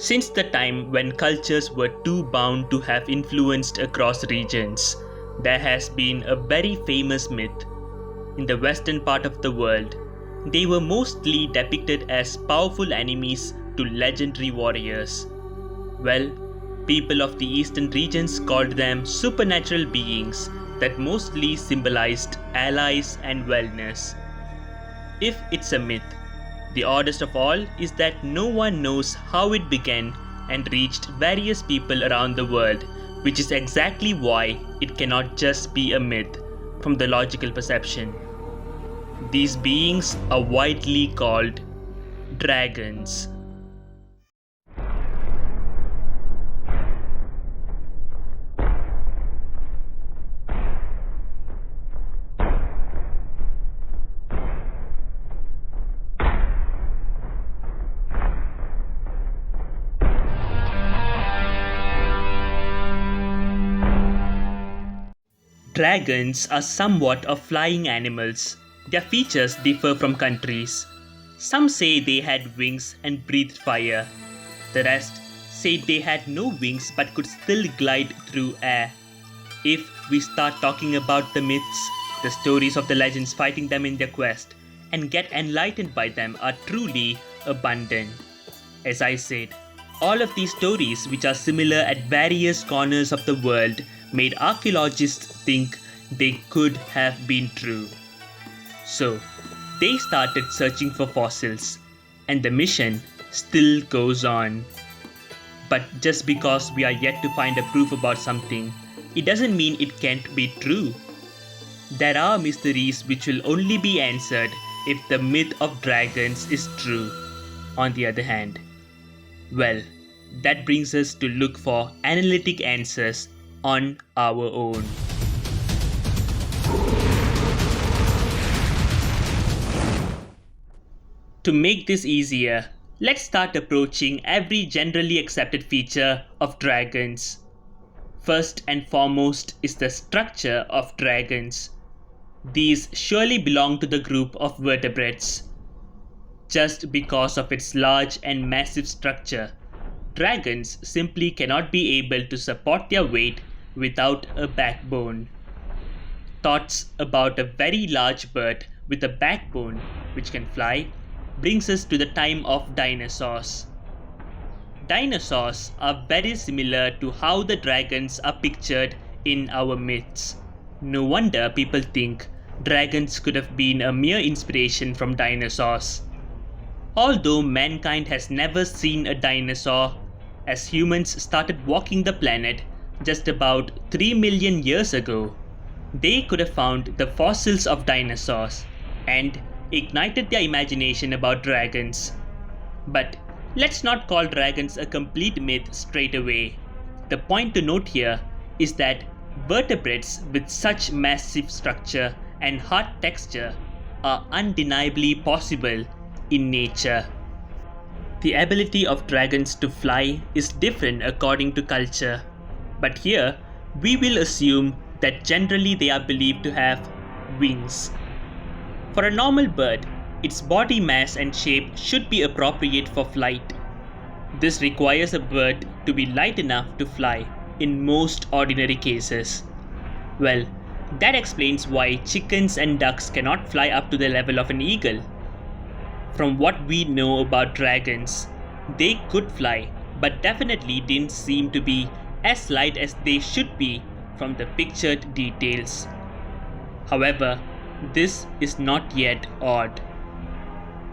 Since the time when cultures were too bound to have influenced across regions, there has been a very famous myth. In the western part of the world, they were mostly depicted as powerful enemies to legendary warriors. Well, people of the eastern regions called them supernatural beings that mostly symbolized allies and wellness. If it's a myth, the oddest of all is that no one knows how it began and reached various people around the world, which is exactly why it cannot just be a myth from the logical perception. These beings are widely called dragons. Dragons are somewhat of flying animals. Their features differ from countries. Some say they had wings and breathed fire. The rest say they had no wings but could still glide through air. If we start talking about the myths, the stories of the legends fighting them in their quest, and get enlightened by them are truly abundant. As I said, all of these stories, which are similar at various corners of the world, made archaeologists think they could have been true. So, they started searching for fossils, and the mission still goes on. But just because we are yet to find a proof about something, it doesn't mean it can't be true. There are mysteries which will only be answered if the myth of dragons is true. On the other hand, well, that brings us to look for analytic answers on our own. To make this easier, let's start approaching every generally accepted feature of dragons. First and foremost is the structure of dragons. These surely belong to the group of vertebrates. Just because of its large and massive structure, dragons simply cannot be able to support their weight without a backbone. Thoughts about a very large bird with a backbone which can fly brings us to the time of dinosaurs. Dinosaurs are very similar to how the dragons are pictured in our myths. No wonder people think dragons could have been a mere inspiration from dinosaurs. Although mankind has never seen a dinosaur, as humans started walking the planet just about 3 million years ago, they could have found the fossils of dinosaurs and ignited their imagination about dragons. But let's not call dragons a complete myth straight away. The point to note here is that vertebrates with such massive structure and hard texture are undeniably possible in nature. The ability of dragons to fly is different according to culture, but here we will assume that generally they are believed to have wings. For a normal bird, its body mass and shape should be appropriate for flight. This requires a bird to be light enough to fly in most ordinary cases. Well, that explains why chickens and ducks cannot fly up to the level of an eagle. From what we know about dragons, they could fly, but definitely didn't seem to be as light as they should be from the pictured details. However, this is not yet odd.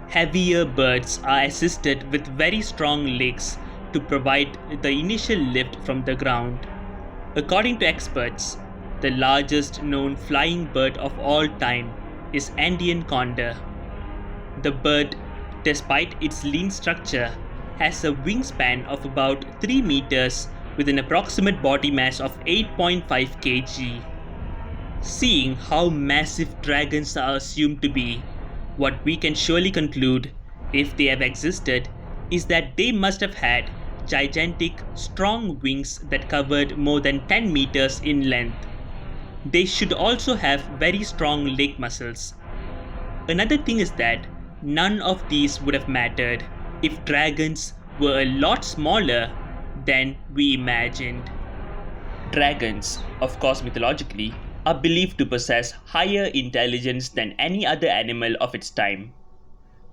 Heavier birds are assisted with very strong legs to provide the initial lift from the ground. According to experts, the largest known flying bird of all time is Andean condor. The bird, despite its lean structure, has a wingspan of about 3 meters with an approximate body mass of 8.5 kg. Seeing how massive dragons are assumed to be, what we can surely conclude, if they have existed, is that they must have had gigantic, strong wings that covered more than 10 meters in length. They should also have very strong leg muscles. Another thing is that none of these would have mattered if dragons were a lot smaller than we imagined. Dragons, of course mythologically, are believed to possess higher intelligence than any other animal of its time.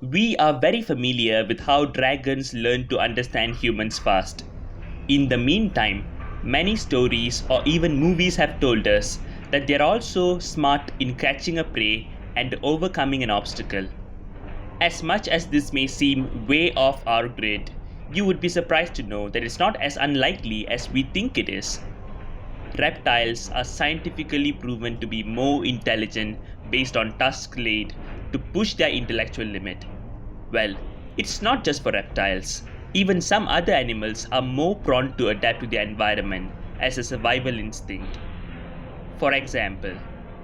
We are very familiar with how dragons learn to understand humans fast. In the meantime, many stories or even movies have told us that they are also smart in catching a prey and overcoming an obstacle. As much as this may seem way off our grid, you would be surprised to know that it's not as unlikely as we think it is. Reptiles are scientifically proven to be more intelligent based on tusks laid to push their intellectual limit. Well, it's not just for reptiles. Even some other animals are more prone to adapt to their environment as a survival instinct. For example,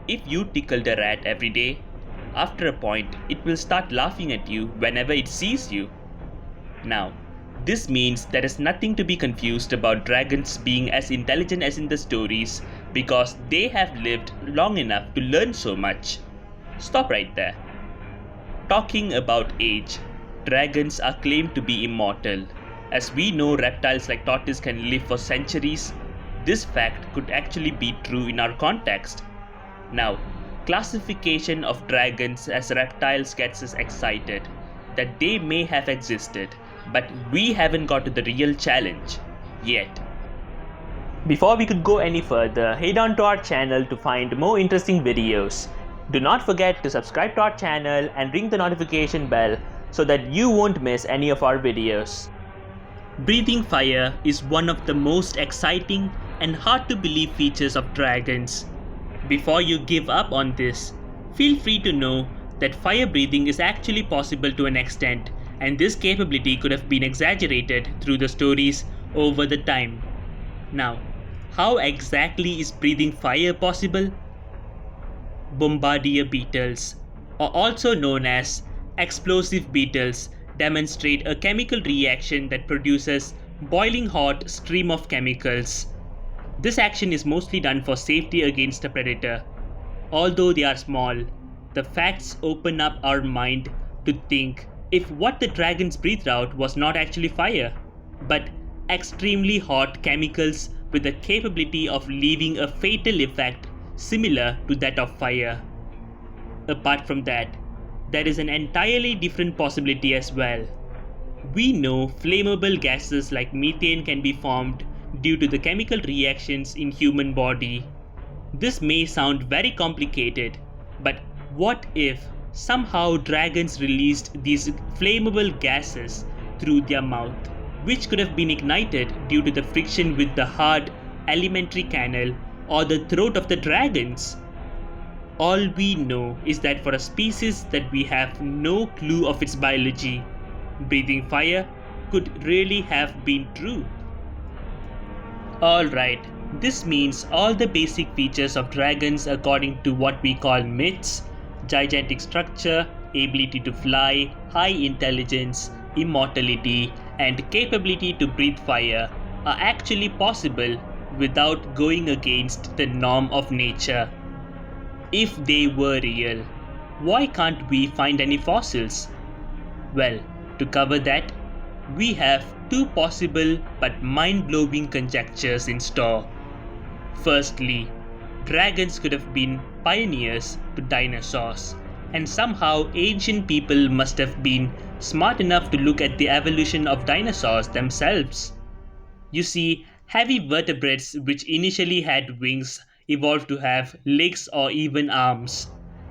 if you tickled a rat every day, after a point it will start laughing at you whenever it sees you. Now, this means there is nothing to be confused about dragons being as intelligent as in the stories because they have lived long enough to learn so much. Stop right there. Talking about age, dragons are claimed to be immortal. As we know reptiles like tortoise can live for centuries, this fact could actually be true in our context. Now, classification of dragons as reptiles gets us excited that they may have existed, but we haven't got to the real challenge yet. Before we could go any further, head on to our channel to find more interesting videos. Do not forget to subscribe to our channel and ring the notification bell so that you won't miss any of our videos. Breathing fire is one of the most exciting and hard to believe features of dragons. Before you give up on this, feel free to know that fire breathing is actually possible to an extent, and this capability could have been exaggerated through the stories over the time. Now, how exactly is breathing fire possible? Bombardier beetles, or also known as explosive beetles, demonstrate a chemical reaction that produces boiling hot stream of chemicals. This action is mostly done for safety against a predator. Although they are small, the facts open up our mind to think if what the dragons breathed out was not actually fire, but extremely hot chemicals with the capability of leaving a fatal effect similar to that of fire. Apart from that, there is an entirely different possibility as well. We know flammable gases like methane can be formed due to the chemical reactions in human body. This may sound very complicated, but what if somehow dragons released these flammable gases through their mouth, which could have been ignited due to the friction with the hard alimentary canal or the throat of the dragons? All we know is that for a species that we have no clue of its biology, breathing fire could really have been true. Alright, this means all the basic features of dragons according to what we call myths, gigantic structure, ability to fly, high intelligence, immortality, and capability to breathe fire are actually possible without going against the norm of nature. If they were real, why can't we find any fossils? Well, to cover that, we have two possible but mind-blowing conjectures in store. Firstly, dragons could have been pioneers to dinosaurs, and somehow ancient people must have been smart enough to look at the evolution of dinosaurs themselves. You see, heavy vertebrates which initially had wings evolved to have legs or even arms.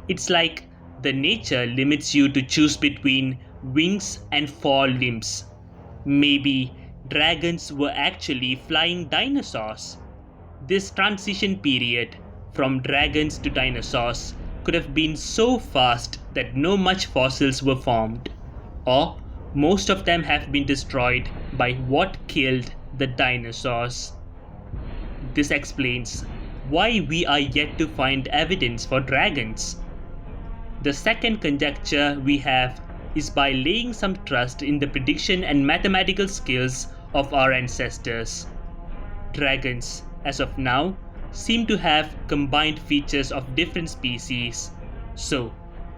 It's like the nature limits you to choose between wings and four limbs. Maybe dragons were actually flying dinosaurs. This transition period from dragons to dinosaurs could have been so fast that no much fossils were formed, or most of them have been destroyed by what killed the dinosaurs. This explains why we are yet to find evidence for dragons. The second conjecture we have is by laying some trust in the prediction and mathematical skills of our ancestors. Dragons, as of now, seem to have combined features of different species. So,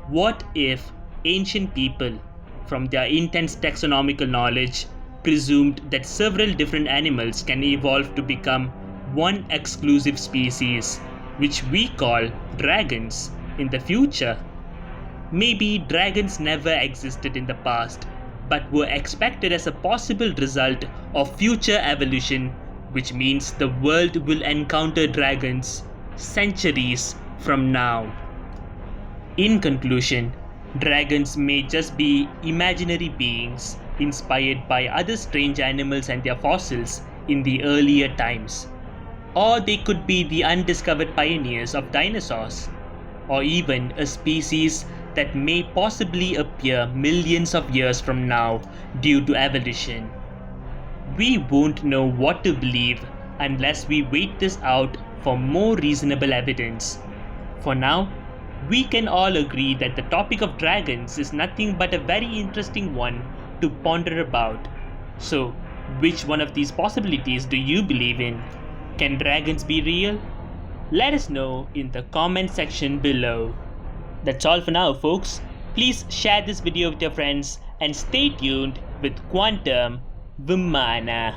what if ancient people, from their intense taxonomical knowledge, presumed that several different animals can evolve to become one exclusive species, which we call dragons, in the future. Maybe dragons never existed in the past, but were expected as a possible result of future evolution, which means the world will encounter dragons centuries from now. In conclusion, dragons may just be imaginary beings inspired by other strange animals and their fossils in the earlier times. Or they could be the undiscovered pioneers of dinosaurs, or even a species that may possibly appear millions of years from now due to evolution. We won't know what to believe unless we wait this out for more reasonable evidence. For now, we can all agree that the topic of dragons is nothing but a very interesting one to ponder about. So, which one of these possibilities do you believe in? Can dragons be real? Let us know in the comment section below. That's all for now, folks. Please share this video with your friends and stay tuned with Quantum Vimana.